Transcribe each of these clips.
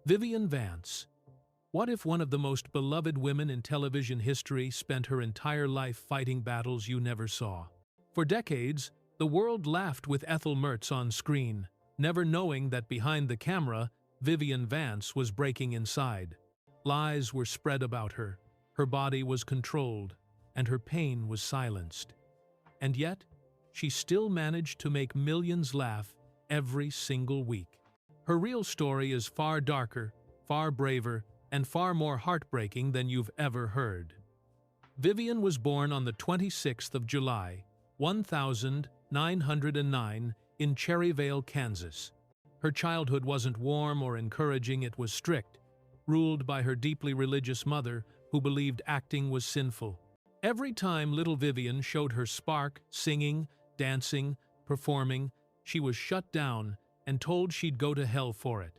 Vivian Vance. What if one of the most beloved women in television history spent her entire life fighting battles you never saw? For decades, the world laughed with Ethel Mertz on screen, never knowing that behind the camera, Vivian Vance was breaking inside. Lies were spread about her body was controlled, and her pain was silenced. And yet, she still managed to make millions laugh every single week. Her real story is far darker, far braver, and far more heartbreaking than you've ever heard. Vivian was born on the 26th of July, 1909, in Cherryvale, Kansas. Her childhood wasn't warm or encouraging, it was strict, ruled by her deeply religious mother who believed acting was sinful. Every time little Vivian showed her spark, singing, dancing, performing, she was shut down and told she'd go to hell for it.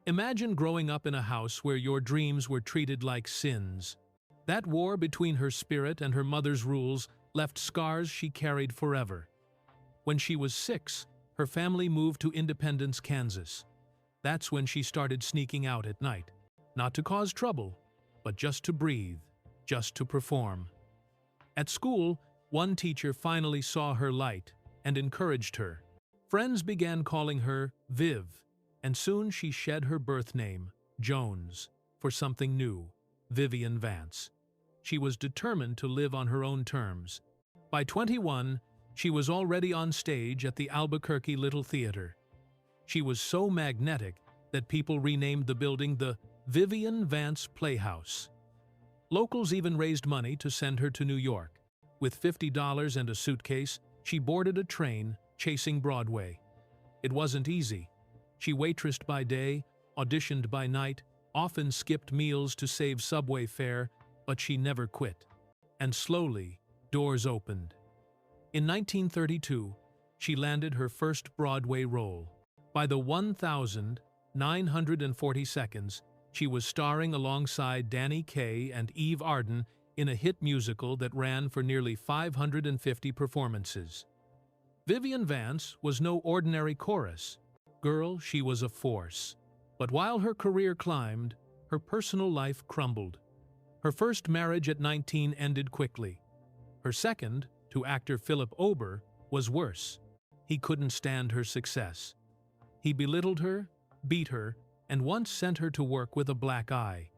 Imagine growing up in a house where your dreams were treated like sins. That war between her spirit and her mother's rules left scars she carried forever. When she was 6, her family moved to Independence, Kansas. That's when she started sneaking out at night. Not to cause trouble, but just to breathe, just to perform. At school, one teacher finally saw her light and encouraged her. Friends began calling her Viv, and soon she shed her birth name, Jones, for something new, Vivian Vance. She was determined to live on her own terms. By 21, she was already on stage at the Albuquerque Little Theater. She was so magnetic that people renamed the building the Vivian Vance Playhouse. Locals even raised money to send her to New York. With $50 and a suitcase, she boarded a train, chasing Broadway. It wasn't easy. She waitressed by day, auditioned by night, often skipped meals to save subway fare, but she never quit. And slowly, doors opened. In 1932, she landed her first Broadway role. By the 1,940 she was starring alongside Danny Kaye and Eve Arden in a hit musical that ran for nearly 550 performances. Vivian Vance was no ordinary chorus. Girl, she was a force. But while her career climbed, her personal life crumbled. Her first marriage at 19 ended quickly. Her second, to actor Philip Ober, was worse. He couldn't stand her success. He belittled her, beat her, and once sent her to work with a black eye.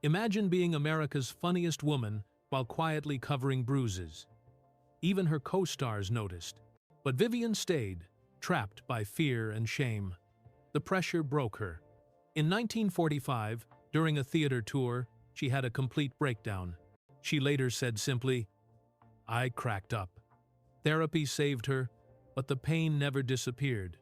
Imagine being America's funniest woman while quietly covering bruises. Even her co-stars noticed. But Vivian stayed, trapped by fear and shame. The pressure broke her. In 1945, during a theater tour, she had a complete breakdown. She later said simply, "I cracked up." Therapy saved her, but the pain never disappeared.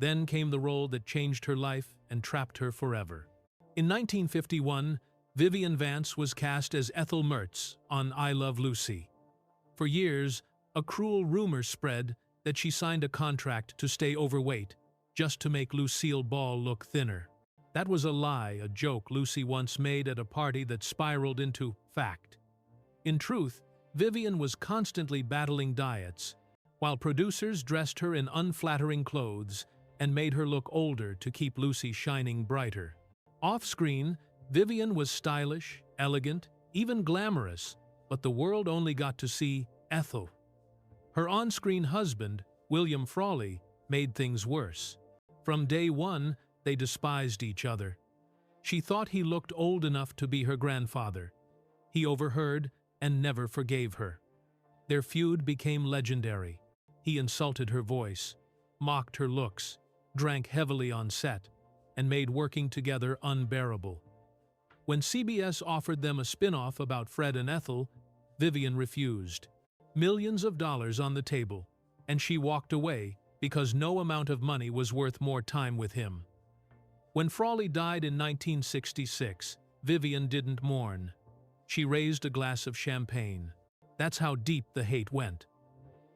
Then came the role that changed her life and trapped her forever. In 1951, Vivian Vance was cast as Ethel Mertz on I Love Lucy. For years, a cruel rumor spread that she signed a contract to stay overweight, just to make Lucille Ball look thinner. That was a lie, a joke Lucy once made at a party that spiraled into fact. In truth, Vivian was constantly battling diets, while producers dressed her in unflattering clothes and made her look older to keep Lucy shining brighter. Off-screen, Vivian was stylish, elegant, even glamorous, but the world only got to see Ethel. Her on-screen husband, William Frawley, made things worse. From day one, they despised each other. She thought he looked old enough to be her grandfather. He overheard and never forgave her. Their feud became legendary. He insulted her voice, mocked her looks, drank heavily on set, and made working together unbearable. When CBS offered them a spin-off about Fred and Ethel, Vivian refused. Millions of dollars on the table, and she walked away because no amount of money was worth more time with him. When Frawley died in 1966, Vivian didn't mourn. She raised a glass of champagne. That's how deep the hate went.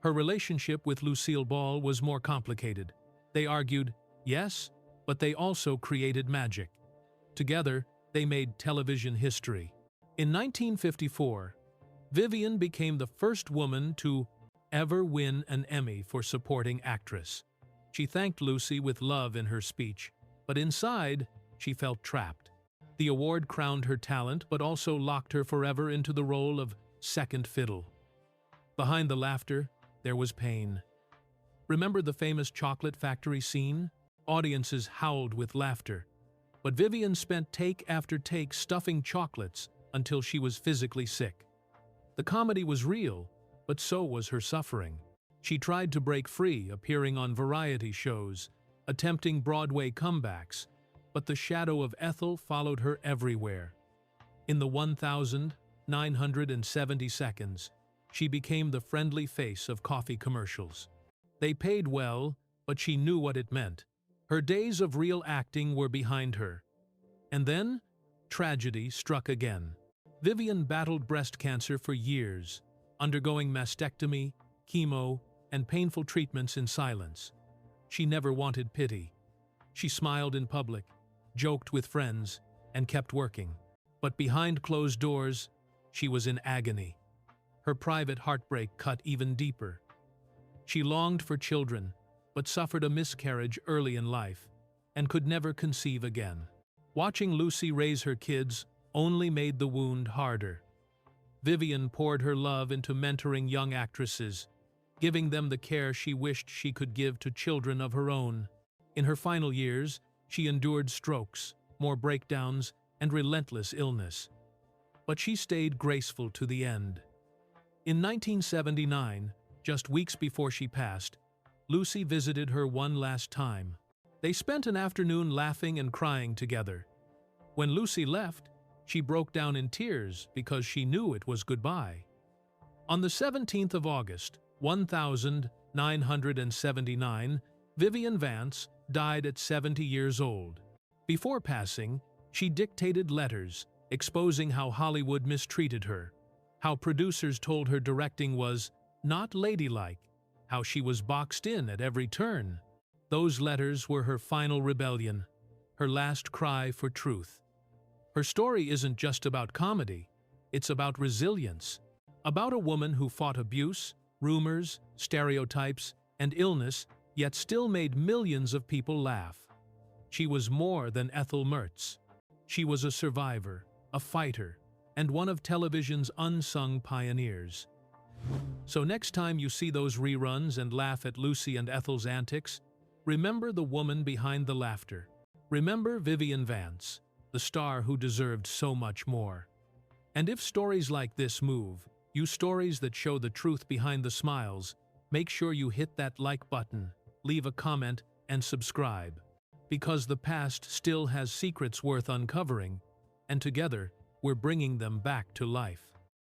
Her relationship with Lucille Ball was more complicated. They argued, yes, but they also created magic. Together, they made television history. In 1954, Vivian became the first woman to ever win an Emmy for supporting actress. She thanked Lucy with love in her speech, but inside, she felt trapped. The award crowned her talent but also locked her forever into the role of second fiddle. Behind the laughter, there was pain. Remember the famous chocolate factory scene? Audiences howled with laughter. But Vivian spent take after take stuffing chocolates until she was physically sick. The comedy was real, but so was her suffering. She tried to break free, appearing on variety shows, attempting Broadway comebacks, but the shadow of Ethel followed her everywhere. In the 1,970 seconds, she became the friendly face of coffee commercials. They paid well, but she knew what it meant. Her days of real acting were behind her. And then, tragedy struck again. Vivian battled breast cancer for years, undergoing mastectomy, chemo, and painful treatments in silence. She never wanted pity. She smiled in public, joked with friends, and kept working. But behind closed doors, she was in agony. Her private heartbreak cut even deeper. She longed for children, but suffered a miscarriage early in life, and could never conceive again. Watching Lucy raise her kids only made the wound harder. Vivian poured her love into mentoring young actresses, giving them the care she wished she could give to children of her own. In her final years, she endured strokes, more breakdowns, and relentless illness. But she stayed graceful to the end. In 1979, just weeks before she passed, Lucy visited her one last time. They spent an afternoon laughing and crying together. When Lucy left, she broke down in tears because she knew it was goodbye. On the 17th of August, 1979, Vivian Vance died at 70 years old. Before passing, she dictated letters exposing how Hollywood mistreated her, how producers told her directing was not ladylike, how she was boxed in at every turn. Those letters were her final rebellion, her last cry for truth. Her story isn't just about comedy, it's about resilience, about a woman who fought abuse, rumors, stereotypes, and illness, yet still made millions of people laugh. She was more than Ethel Mertz. She was a survivor, a fighter, and one of television's unsung pioneers. So next time you see those reruns and laugh at Lucy and Ethel's antics, remember the woman behind the laughter. Remember Vivian Vance, the star who deserved so much more. And if stories like this move you, stories that show the truth behind the smiles, make sure you hit that like button, leave a comment, and subscribe. Because the past still has secrets worth uncovering, and together we're bringing them back to life.